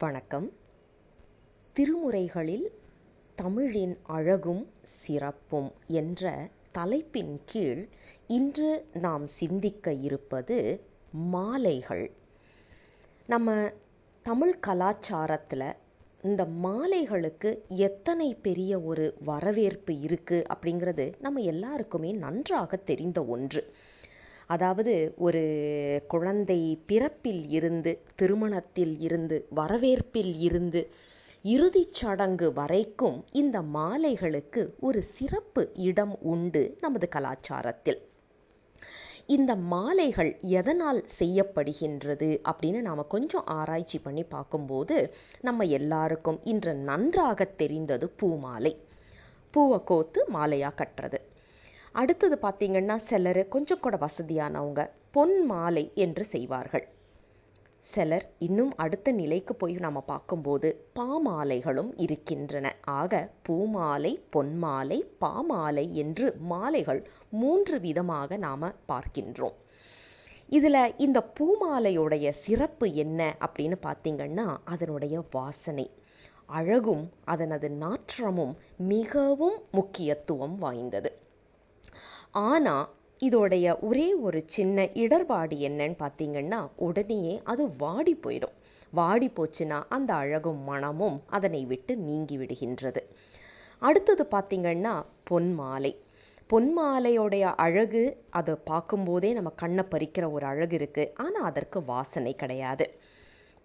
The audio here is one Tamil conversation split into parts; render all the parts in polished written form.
வணக்கம். திருமுறைகளில் தமிழின் அழகும் சிறப்பும் என்ற தலைப்பின் கீழ் இன்று நாம் சிந்திக்க இருப்பது மாலைகள். நம்ம தமிழ் கலாச்சாரத்தில் இந்த மாலைகளுக்கு எத்தனை பெரிய ஒரு வரவேற்பு இருக்குது அப்படிங்கிறது நம்ம எல்லாருக்குமே நன்றாக தெரிந்த ஒன்று. அதாவது ஒரு குழந்தை பிறப்பில் இருந்து, திருமணத்தில் இருந்து, வரவேற்பில் இருந்து, இறுதிச் சடங்கு வரைக்கும் இந்த மாலைகளுக்கு ஒரு சிறப்பு இடம் உண்டு நமது கலாச்சாரத்தில். இந்த மாலைகள் எதனால் செய்யப்படுகின்றது அப்படின்னு நாம் கொஞ்சம் ஆராய்ச்சி பண்ணி பார்க்கும்போது நம்ம எல்லாருக்கும் இன்று நன்றாக தெரிந்தது பூமாலை. பூவை கோத்து மாலையாக கட்டுறது. அடுத்தது பார்த்திங்கன்னா சிலர் கொஞ்சம் கூட வசதியானவங்க பொன் மாலை என்று செய்வார்கள். சிலர் இன்னும் அடுத்த நிலைக்கு போய் நாம் பார்க்கும்போது பாமாலைகளும் இருக்கின்றன. ஆக பூமாலை, பொன்மாலை, பாமாலை என்று மாலைகள் 3 விதமாக நாம் பார்க்கின்றோம். இதில் இந்த பூமாலையுடைய சிறப்பு என்ன அப்படின்னு பார்த்திங்கன்னா அதனுடைய வாசனை, அழகும் அதனது நாற்றமும் மிகவும் முக்கியத்துவம் வாய்ந்தது. ஆனால் இதோடைய ஒரே ஒரு சின்ன இடர்பாடு என்னன்னு பார்த்திங்கன்னா உடனே அது வாடி போயிடும். வாடி போச்சுன்னா அந்த அழகும் மனமும் அதனை விட்டு நீங்கி விடுகின்றது. அடுத்தது பார்த்திங்கன்னா பொன்மாலை. பொன்மாலையோடைய அழகு அதை பார்க்கும்போதே நம்ம கண்ணை பறிக்கிற ஒரு அழகு இருக்குது. ஆனால் அதற்கு வாசனை கிடையாது.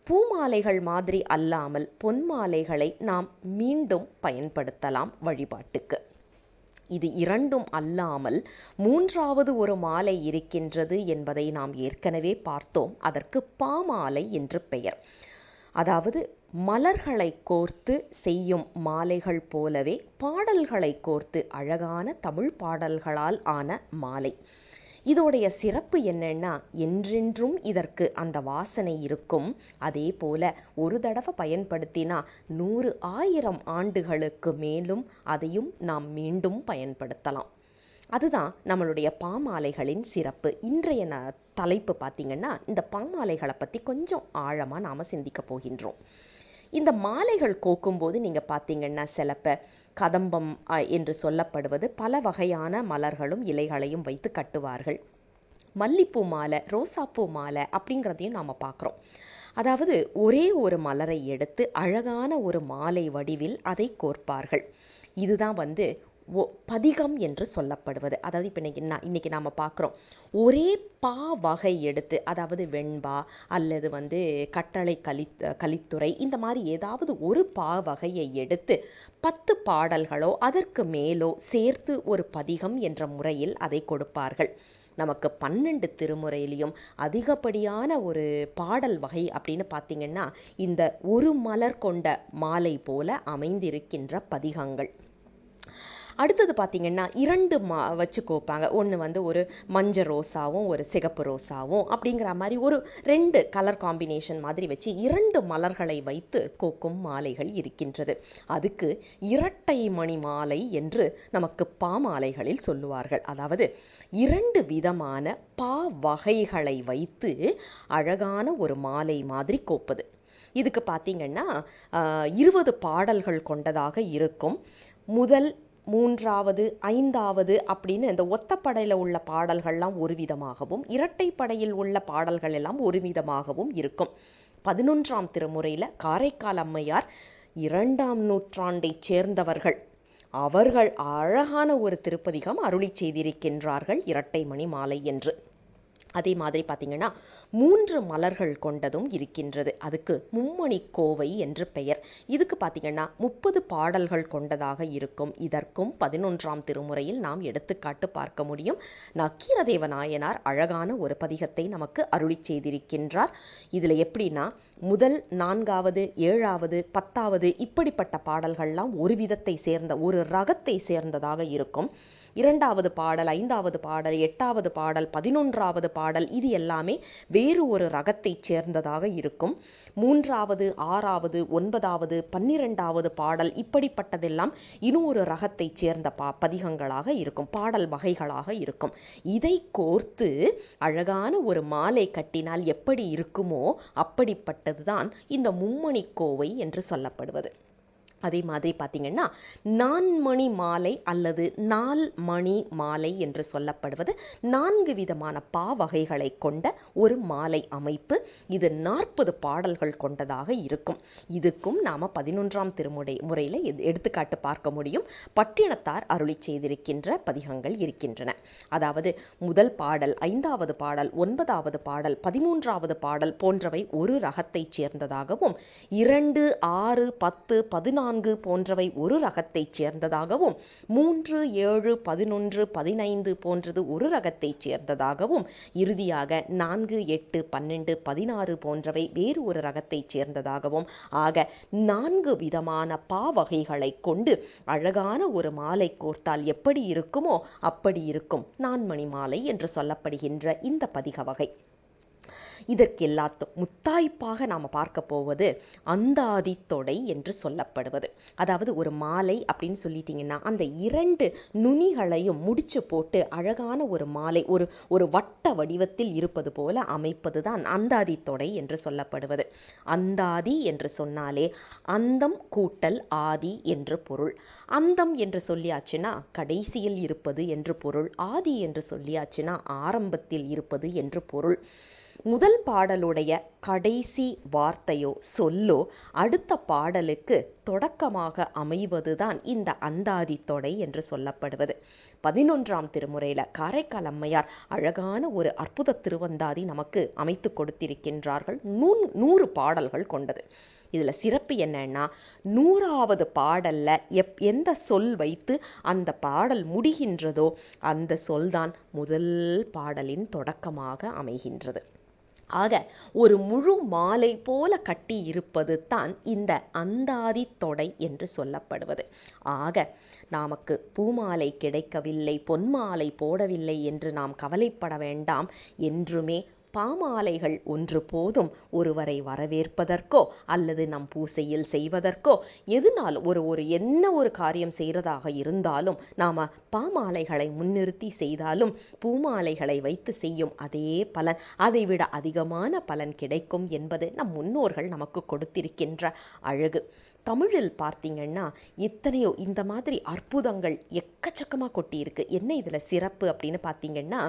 பூமாலைகள் மாதிரி அல்லாமல் பொன்மாலைகளை நாம் மீண்டும் பயன்படுத்தலாம் வழிபாட்டுக்கு. இது இரண்டும் அல்லாமல் 3வது ஒரு மாலை இருக்கின்றது என்பதை நாம் ஏற்கனவே பார்த்தோம். அதற்கு பாமாலை என்று பெயர். அதாவது மலர்களை கோர்த்து செய்யும் மாலைகள் போலவே பாடல்களை கோர்த்து அழகான தமிழ் பாடல்களால் ஆன மாலை. இதோடைய சிறப்பு என்னன்னா என்றென்றும் இதற்கு அந்த வாசனை இருக்கும். அதே போல ஒரு தடவை பயன்படுத்தினா 100 1000 ஆண்டுகளுக்கு மேலும் அதையும் நாம் மீண்டும் பயன்படுத்தலாம். அதுதான் நம்மளுடைய பாமாலைகளின் சிறப்பு. இன்றைய தலைப்பு பார்த்திங்கன்னா இந்த பாமாலைகளை பற்றி கொஞ்சம் ஆழமாக நாம் சிந்திக்க போகின்றோம். இந்த மாலைகள் கோக்கும்போது நீங்கள் பார்த்திங்கன்னா சிலப்ப கதம்பம் என்று சொல்லப்படுவது பல வகையான மலர்களும் இலைகளையும் வைத்து கட்டுவார்கள். மல்லிப்பூ மாலை, ரோசாப்பூ மாலை அப்படிங்கிறதையும் நாம் பார்க்குறோம். அதாவது ஒரே ஒரு மலரை எடுத்து அழகான ஒரு மாலை வடிவில் அதை கோர்ப்பார்கள். இதுதான் பதிகம் என்று சொல்லப்படுவது. அதாவது இப்போ இன்னைக்கு நாம் பார்க்குறோம் ஒரே பா வகை எடுத்து, அதாவது வெண்பா அல்லது கட்டளை கலித்துறை இந்த மாதிரி ஏதாவது ஒரு பா வகையை எடுத்து 10 பாடல்களோ அதற்கு மேலோ சேர்த்து ஒரு பதிகம் என்ற முறையில் அதை கொடுப்பார்கள். நமக்கு 12 திருமுறையிலையும் அதிகப்படியான ஒரு பாடல் வகை அப்படின்னு பார்த்திங்கன்னா இந்த ஒரு மலர் கொண்ட மாலை போல அமைந்திருக்கின்ற பதிகங்கள். அடுத்தது பார்த்திங்கன்னா 2 வச்சு கோப்பாங்க. ஒன்று ஒரு மஞ்சள் ரோசாவும் ஒரு சிகப்பு ரோசாவும் அப்படிங்கிற மாதிரி ஒரு 2 கலர் காம்பினேஷன் மாதிரி வச்சு 2 மலர்களை வைத்து கோக்கும் மாலைகள் இருக்கின்றது. அதுக்கு இரட்டை மணி மாலை என்று நமக்கு பாமாலைகளில் சொல்லுவார்கள். அதாவது 2 விதமான பா வகைகளை வைத்து அழகான ஒரு மாலை மாதிரி கோப்பது. இதுக்கு பார்த்திங்கன்னா 20 பாடல்கள் கொண்டதாக இருக்கும். முதல் 3வது 5வது அப்படின்னு இந்த ஒத்தப்படையில் உள்ள பாடல்கள்லாம் ஒரு விதமாகவும் இரட்டைப்படையில் உள்ள பாடல்கள் எல்லாம் ஒரு விதமாகவும் இருக்கும். 11ஆம் திருமுறையில் காரைக்கால் அம்மையார் 2ஆம் நூற்றாண்டைச் சேர்ந்தவர்கள். அவர்கள் அழகான ஒரு திருப்பதிகம் அருளி செய்திருக்கின்றார்கள் இரட்டை மணி மாலை என்று. அதே மாதிரி பார்த்திங்கன்னா 3 மலர்கள் கொண்டதும் இருக்கின்றது. அதுக்கு மும்மணி கோவை என்று பெயர். இதுக்கு பார்த்திங்கன்னா 30 பாடல்கள் கொண்டதாக இருக்கும். இதற்கும் 11ஆம் திருமுறையில் நாம் எடுத்துக்காட்டு பார்க்க முடியும். நக்கீரதேவ நாயனார் அழகான ஒரு பதிகத்தை நமக்கு அருளி செய்திருக்கின்றார். இதில் எப்படின்னா முதல் 4வது 7வது 10வது இப்படிப்பட்ட பாடல்கள்லாம் ஒரு விதத்தை சேர்ந்த ஒரு ரகத்தை சேர்ந்ததாக இருக்கும். 2வது பாடல், 5வது பாடல், 8வது பாடல், 11வது பாடல் இது எல்லாமே வேறு ஒரு ரகத்தைச் சேர்ந்ததாக இருக்கும். 3வது, 6வது, 9வது, 12வது பாடல் இப்படிப்பட்டதெல்லாம் இன்னும் ஒரு ரகத்தைச் சேர்ந்த பதிகங்களாக இருக்கும், பாடல் வகைகளாக இருக்கும். இதை கோர்த்து அழகான ஒரு மாலை கட்டினால் எப்படி இருக்குமோ அப்படிப்பட்டதுதான் இந்த மும்மணிக்கோவை என்று சொல்லப்படுவது. அதே மாதிரி பார்த்தீங்கன்னா நான்மணி மாலை அல்லது நால்மணி மாலை என்று சொல்லப்படுவது 4 விதமான பாவகைகளை கொண்ட ஒரு மாலை அமைப்பு. இது 40 பாடல்கள் கொண்டதாக இருக்கும். இதுக்கும் நாம் 11ஆம் திருமுறையில் எடுத்துக்காட்டு பார்க்க முடியும். பட்டினத்தார் அருளி செய்திருக்கின்ற பதிகங்கள் இருக்கின்றன. அதாவது முதல் பாடல், 5வது பாடல், 9வது பாடல், 13வது பாடல் போன்றவை ஒரு ரகத்தைச் சேர்ந்ததாகவும், 2, 6, 10, 14 போன்றவை ஒரு ரகத்தைச் சேர்ந்ததாகவும், 3, 7, 11, 15 போன்றது ஒரு ரகத்தைச் சேர்ந்ததாகவும், இறுதியாக 4, 8, 12, 16 போன்றவை வேறு ஒரு ரகத்தைச் சேர்ந்ததாகவும், ஆக 4 விதமான பாவகைகளை கொண்டு அழகான ஒரு மாலை கோர்த்தால் எப்படி இருக்குமோ அப்படி இருக்கும் நான்மணி மாலை என்று சொல்லப்படுகின்ற இந்த பதிக வகை. இதற்கெல்லாத்தும் முத்தாய்ப்பாக நாம் பார்க்க போவது அந்தாதி தொடை என்று சொல்லப்படுவது. அதாவது ஒரு மாலை அப்படின்னு சொல்லிட்டீங்கன்னா அந்த 2 நுனிகளையும் முடிச்சு போட்டு அழகான ஒரு மாலை ஒரு வட்ட வடிவத்தில் இருப்பது போல அமைப்பது தான் அந்தாதி தொடை என்று சொல்லப்படுவது. அந்தாதி என்று சொன்னாலே அந்தம் கூட்டல் ஆதி என்று பொருள். அந்தம் என்று சொல்லியாச்சுன்னா கடைசியில் இருப்பது என்று பொருள். ஆதி என்று சொல்லியாச்சுன்னா ஆரம்பத்தில் இருப்பது என்று பொருள். முதல் பாடலுடைய கடைசி வார்த்தையோ சொல்லோ அடுத்த பாடலுக்கு தொடக்கமாக அமைவதுதான் இந்த அந்தாதி தொடை என்று சொல்லப்படுவது. 11ஆம் திருமுறையில் காரைக்கால் அம்மையார் அழகான ஒரு அற்புத திருவந்தாதி நமக்கு அமைத்து கொடுத்திருக்கின்றார்கள். 100 பாடல்கள் கொண்டது. இதில் சிறப்பு என்னன்னா 100வது பாடல்ல எந்த சொல் வைத்து அந்த பாடல் முடிகின்றதோ அந்த சொல்தான் முதல் பாடலின் தொடக்கமாக அமைகின்றது. ஆக ஒரு முழு மாலை போல கட்டி இருப்பது தான் இந்த அந்தாதி தொடை என்று சொல்லப்படுவது. ஆக நமக்கு பூமாலை கிடைக்கவில்லை, பொன்மாலை போடவில்லை என்று நாம் கவலைப்பட வேண்டாம். என்றுமே பாமாலைகள் ஒன்று போதும் ஒருவரை வரவேற்பதற்கோ அல்லது நம் பூசையில் செய்வதற்கோ, எதுனாலும் என்ன ஒரு காரியம் செய்கிறதாக இருந்தாலும் நாம் பாமாலைகளை முன்னிறுத்தி செய்தாலும் பூமாலைகளை வைத்து செய்யும் அதே பலன், அதைவிட அதிகமான பலன் கிடைக்கும் என்பது நம் முன்னோர்கள் நமக்கு கொடுத்திருக்கின்ற அழகு. தமிழில் பார்த்தீங்கன்னா எத்தனையோ இந்த மாதிரி அற்புதங்கள் எக்கச்சக்கமாக கொட்டியிருக்கு. என்ன இதில் சிறப்பு அப்படின்னு பார்த்தீங்கன்னா,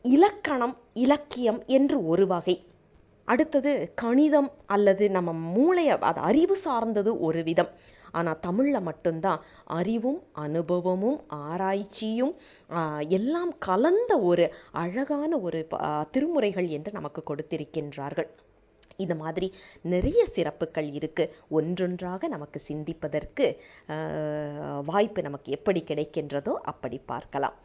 இலக்கணம் இலக்கியம் என்று ஒரு வகை, அடுத்தது கணிதம் அல்லது நம்ம மூளையை அது அறிவு சார்ந்தது ஒரு விதம். ஆனால் தமிழில் மட்டும்தான் அறிவும் அனுபவமும் ஆராய்ச்சியும் எல்லாம் கலந்த ஒரு அழகான ஒரு திருமுறைகள் என்று நமக்கு கொடுத்திருக்கின்றார்கள். இது மாதிரி நிறைய சிறப்புகள் இருக்குது. ஒன்றொன்றாக நமக்கு சிந்திப்பதற்கு வாய்ப்பு நமக்கு எப்படி கிடைக்கின்றதோ அப்படி பார்க்கலாம்.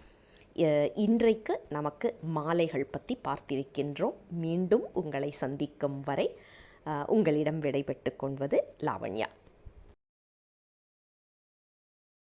இன்றைக்கு நமக்கு மாலைகள் பற்றி பார்த்திருக்கின்றோம். மீண்டும் உங்களை சந்திக்கும் வரை உங்களிடம் விடைபெற்றுக் கொள்வது லாவண்யா.